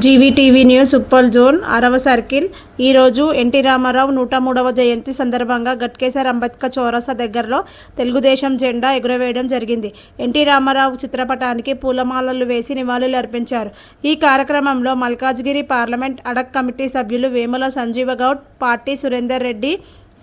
జీవీటీవీ news Uppal zone 6వ circle ఈరోజు NT Ramarao 103వ జయంతి సందర్భంగా గట్కేసర్ అంబేద్కర్ చౌరస్తా దగ్గరలో తెలుగుదేశం జెండా ఎగురవేయడం జరిగింది. ఎన్టీ రామారావు చిత్రపటానికి పూలమాలలు వేసి నివాళులు అర్పించారు. ఈ కార్యక్రమంలో మల్కాజ్గిరి పార్లమెంట్ అడక్ కమిటీ సభ్యులు వేముల సంజీవగౌడ్, పార్టీ సురేందర్ రెడ్డి,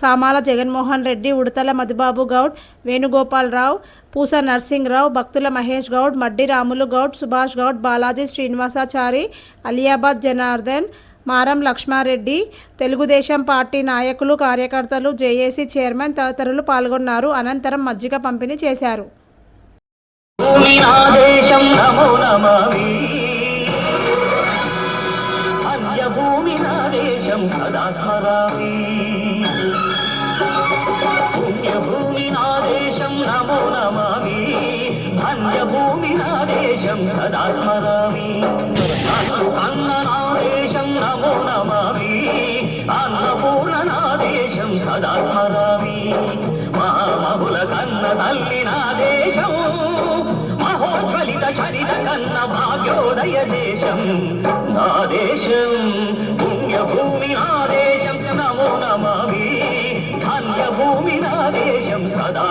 సామాల జగన్మోహన్ రెడ్డి, ఉడతల మధుబాబు గౌడ్, వేణుగోపాలరావు, పూస నర్సింగ్రావు, భక్తుల మహేష్ గౌడ్, మడ్డి రాములు గౌడ్, సుభాష్ గౌడ్, బాలాజీ శ్రీనివాసాచారి, అలియాబాద్ జనార్దన్, మారం లక్ష్మారెడ్డి, తెలుగుదేశం పార్టీ నాయకులు, కార్యకర్తలు, జేఏసీ చైర్మన్ తదితరులు పాల్గొన్నారు. అనంతరం మజ్జిగ పంపిణీ చేశారు. నమో నమామి ధన్యభూమి నా దేశం సదా స్మరామి కన్న నా దేశం నమో నమామి అన్నపూర్ణ నా దేశం సదా స్మరామి మహామహుల కన్న తల్లి నా దేశం మహోజ్వలిత చరిత కన్న భాగ్యోదయ దేశం నా దేశం పుణ్యభూమి నా దేశం నమో నమామి ధన్యభూమి నా దేశం సదా